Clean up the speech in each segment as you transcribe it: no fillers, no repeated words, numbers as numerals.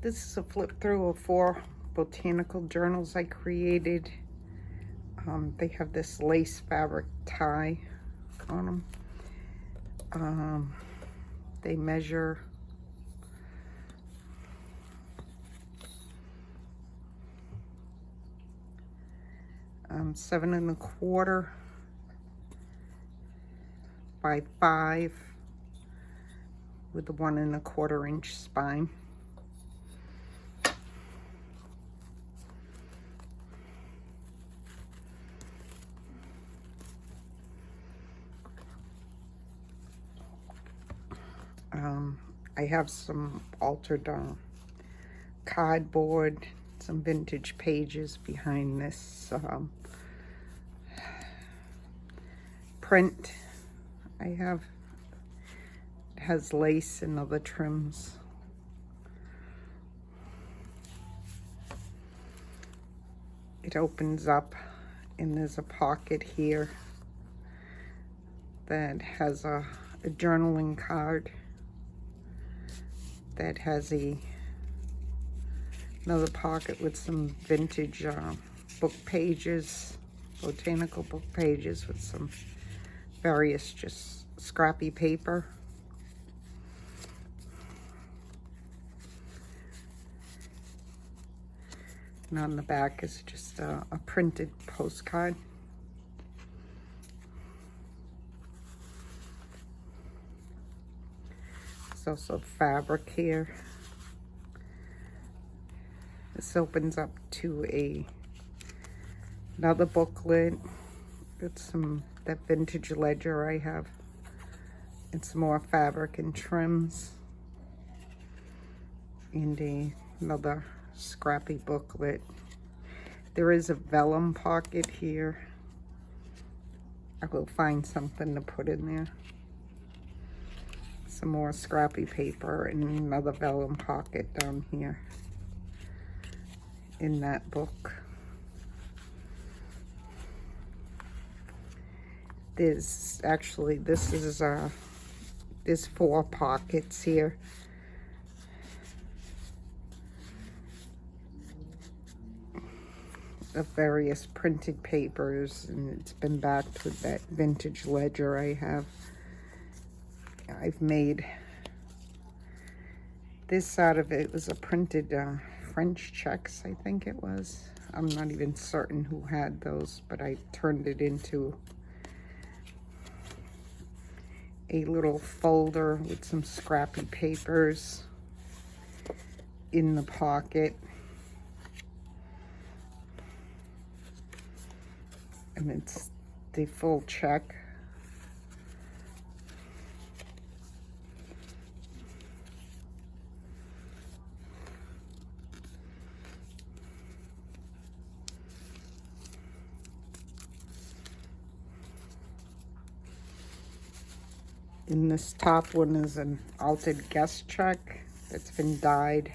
This is a flip through of 4 botanical journals I created. They have this lace fabric tie on them. They measure 7 1/4 by 5 with a 1 1/4 inch spine. I have some altered cardboard, some vintage pages behind this print. It has lace and other trims. It opens up and there's a pocket here that has a journaling card that has another pocket with some vintage book pages, botanical book pages with some various just scrappy paper. And on the back is just a printed postcard. There's also fabric here. This opens up to another booklet. It's that vintage ledger I have. And some more fabric and trims. And another scrappy booklet. There is a vellum pocket here. I will find something to put in there. Some more scrappy paper and another vellum pocket down here in that book. There's 4 pockets here. Of various printed papers, and it's been backed with that vintage ledger I have. I've made this out of it. Was a printed French checks, I think it was. I'm not even certain who had those, but I turned it into a little folder with some scrappy papers in the pocket. And it's the full check. And this top one is an altered guest check that's been dyed.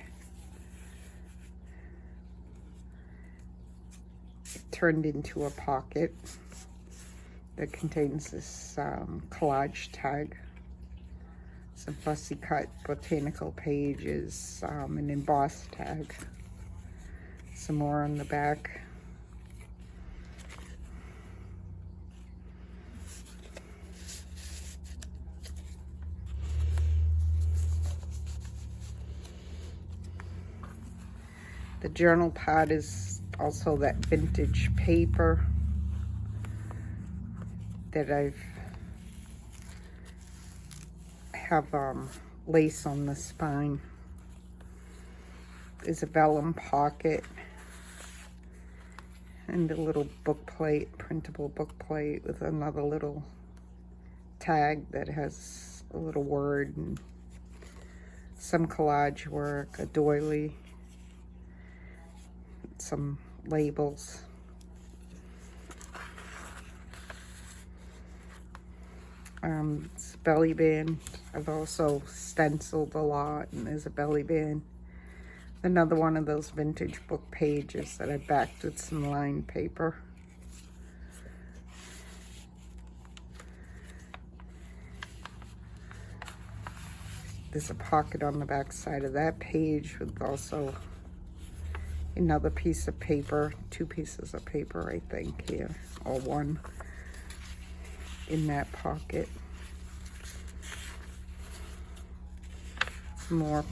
Turned into a pocket that contains this collage tag, some fussy cut botanical pages, an embossed tag, some more on the back. The journal pad is also that vintage paper that I have lace on the spine. There's a vellum pocket and a little book plate, printable book plate with another little tag that has a little word and some collage work, a doily, some labels. It's a belly band. I've also stenciled a lot, and there's a belly band. Another one of those vintage book pages that I backed with some lined paper. There's a pocket on the back side of that page with also another piece of paper, 2 pieces of paper, I think, here, or 1 in that pocket. Some more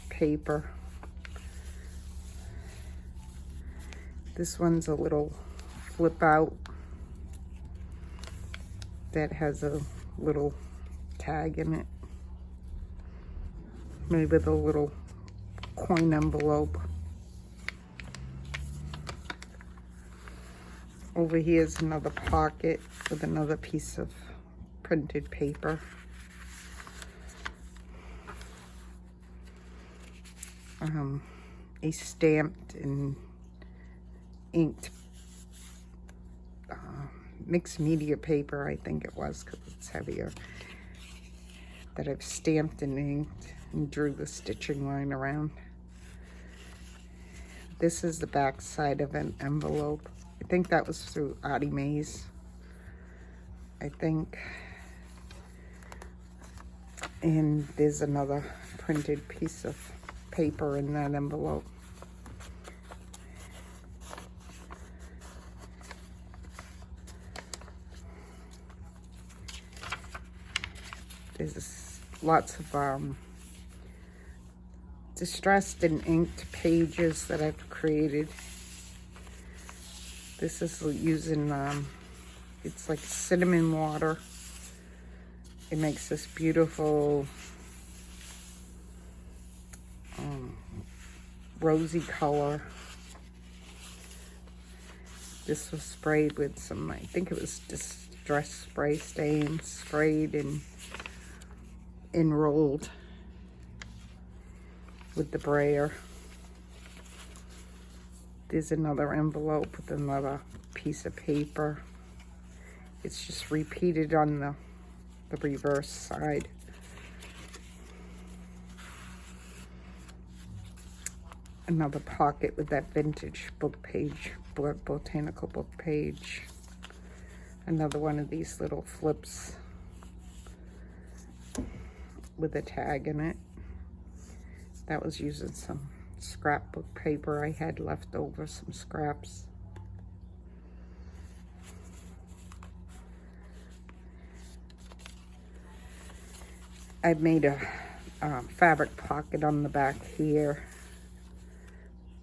paper. This one's a little flip out that has a little tag in it, maybe with a little coin envelope. Over here is another pocket with another piece of printed paper. A stamped and inked mixed media paper, I think it was, because it's heavier, that I've stamped and inked and drew the stitching line around. This is the back side of an envelope. I think that was through Audie Mays, I think. And there's another printed piece of paper in that envelope. There's lots of distressed and inked pages that I've created. This is using, it's like cinnamon water. It makes this beautiful rosy color. This was sprayed with some, I think it was distress spray stains, sprayed and enrolled with the brayer. There's another envelope with another piece of paper. It's just repeated on the reverse side. Another pocket with that vintage book page, botanical book page. Another one of these little flips with a tag in it. That was using some scrapbook paper I had left over, some scraps. I've made a fabric pocket on the back here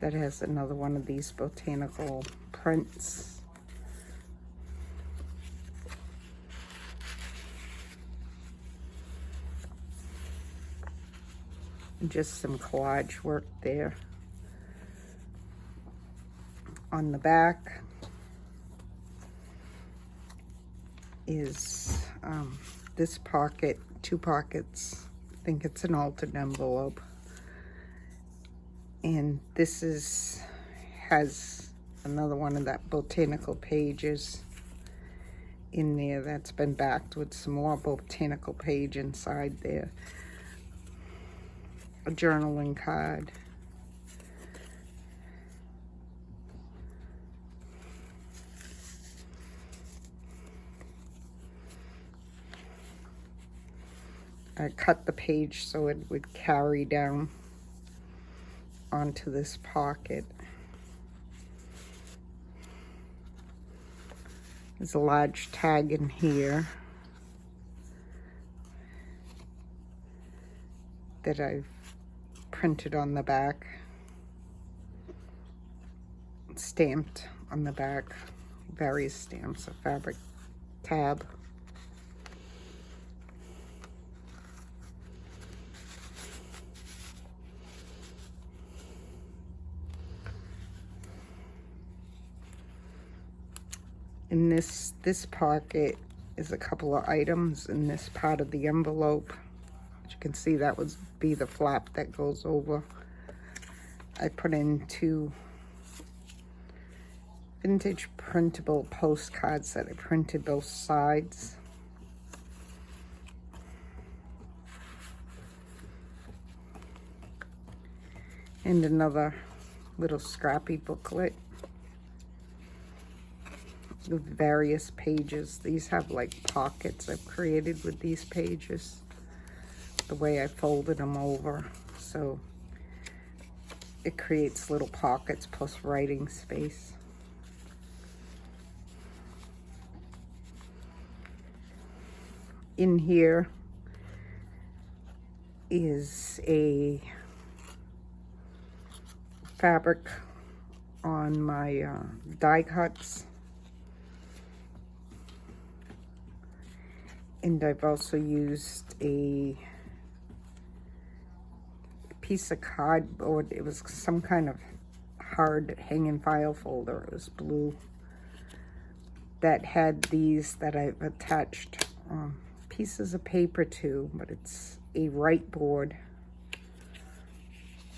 that has another one of these botanical prints. Just some collage work there. On the back is this pocket, 2 pockets. I think it's an altered envelope. And this has another one of that botanical pages in there that's been backed with some more botanical page inside there. A journaling card. I cut the page so it would carry down onto this pocket. There's a large tag in here that I've printed on the back, stamped on the back, various stamps, a fabric tab. In this pocket is a couple of items in this part of the envelope. As you can see, that would be the flap that goes over. I put in 2 vintage printable postcards that I printed both sides. And another little scrappy booklet with various pages. These have like pockets I've created with these pages. The the way I folded them over. So it creates little pockets plus writing space. In here is a fabric on my die cuts. And I've also used a piece of cardboard. It was some kind of hard hanging file folder. It was blue. That had these that I've attached pieces of paper to, but it's a write board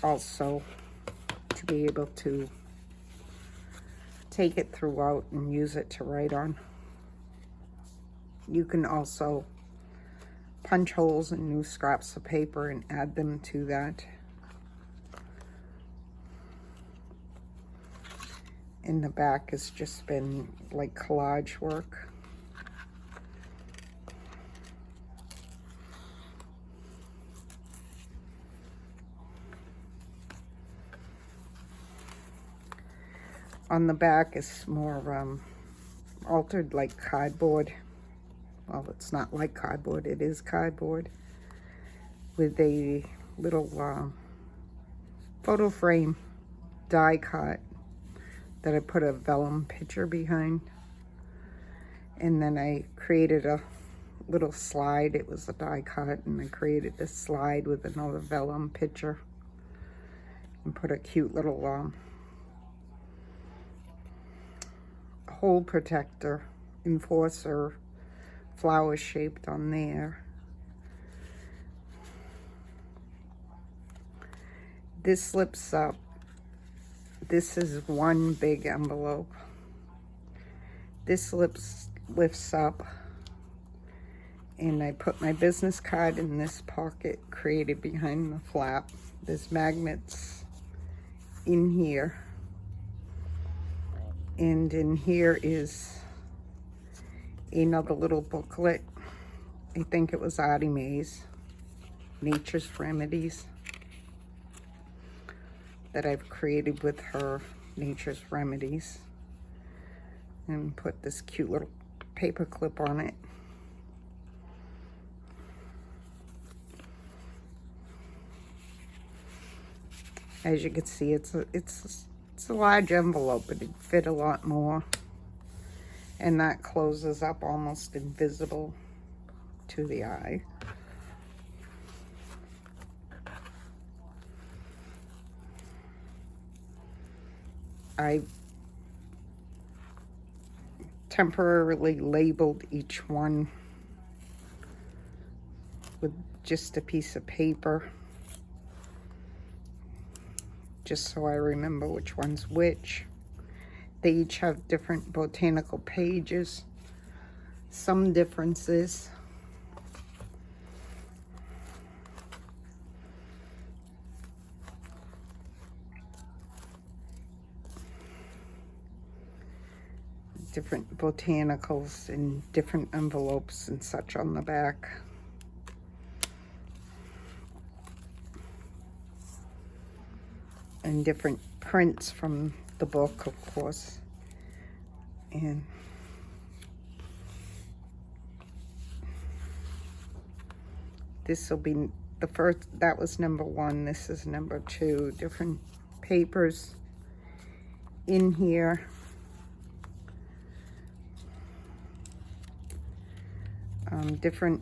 also to be able to take it throughout and use it to write on. You can also punch holes in new scraps of paper and add them to that. In the back has just been like collage work. On the back is more altered like cardboard. Well, it's not like cardboard, it is cardboard. With a little photo frame die cut that I put a vellum picture behind. And then I created a little slide. It was a die cut, and I created a slide with another vellum picture. And put a cute little hole protector, enforcer, flower shaped on there. This slips up. This is one big envelope. This lifts up, and I put my business card in this pocket created behind the flap. There's magnets in here. And in here is another little booklet. I think it was Addie Mae's Nature's Remedies that I've created with her Nature's Remedies, and put this cute little paper clip on it. As you can see, it's a large envelope, but it'd fit a lot more. And that closes up almost invisible to the eye. I temporarily labeled each one with just a piece of paper, just so I remember which one's which. They each have different botanical pages. Some differences. Different botanicals in different envelopes and such on the back. And different prints from the book, of course. And this will be the first, that was number 1. This is number 2. Different papers in here. Different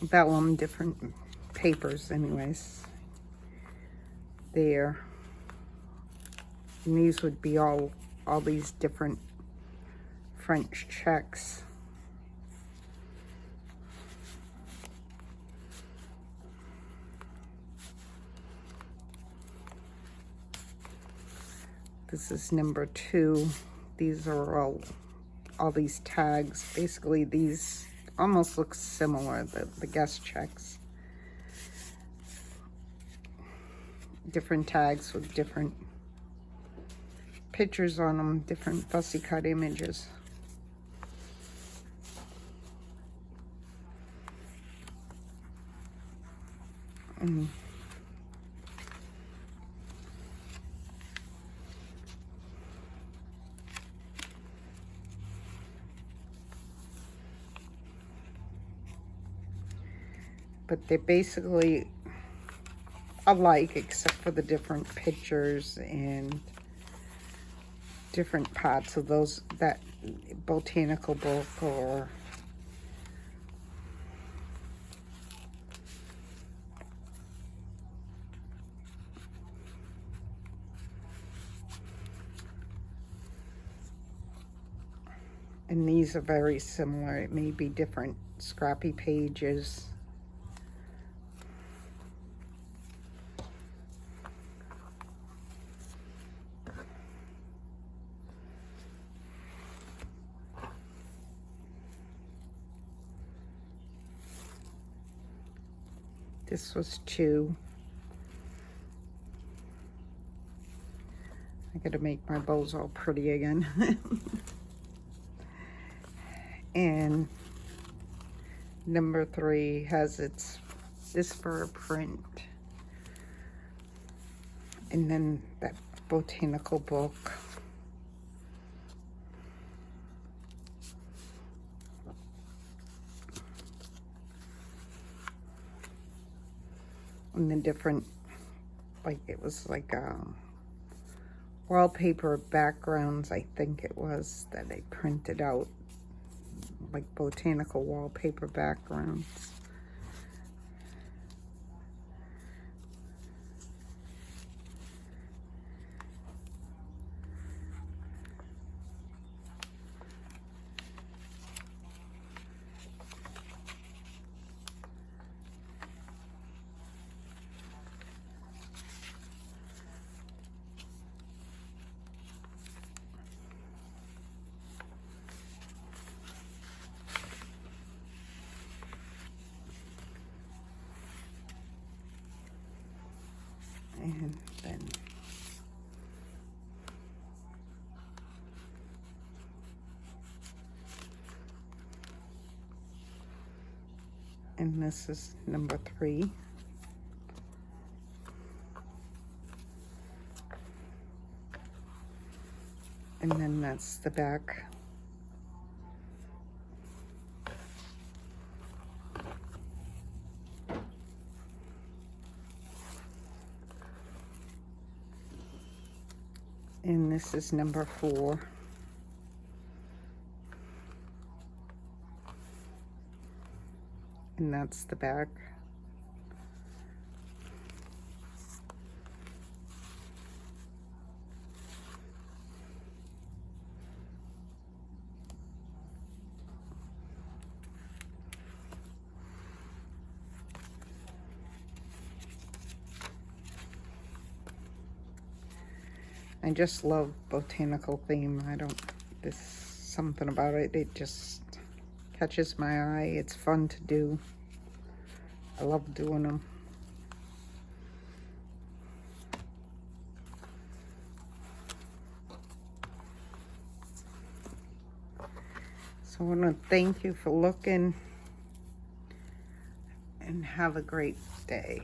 vellum, different papers anyways. There. And these would be all these different French checks. This is number 2. These are all these tags. Basically, these almost look similar, the guest checks. Different tags with different pictures on them, different fussy cut images. Mm. But they're basically alike except for the different pictures and different parts of those, that botanical book. Or and these are very similar. It may be different scrappy pages. This was 2. I gotta make my bows all pretty again. And number 3 has this fur print. And then that botanical book. And the different, like, it was like wallpaper backgrounds, I think it was, that I printed out, like botanical wallpaper backgrounds. And then this is number 3. And then that's the back. And this is number 4. And that's the back. I just love botanical theme. There's something about it. It just catches my eye. It's fun to do. I love doing them. So I want to thank you for looking, and have a great day.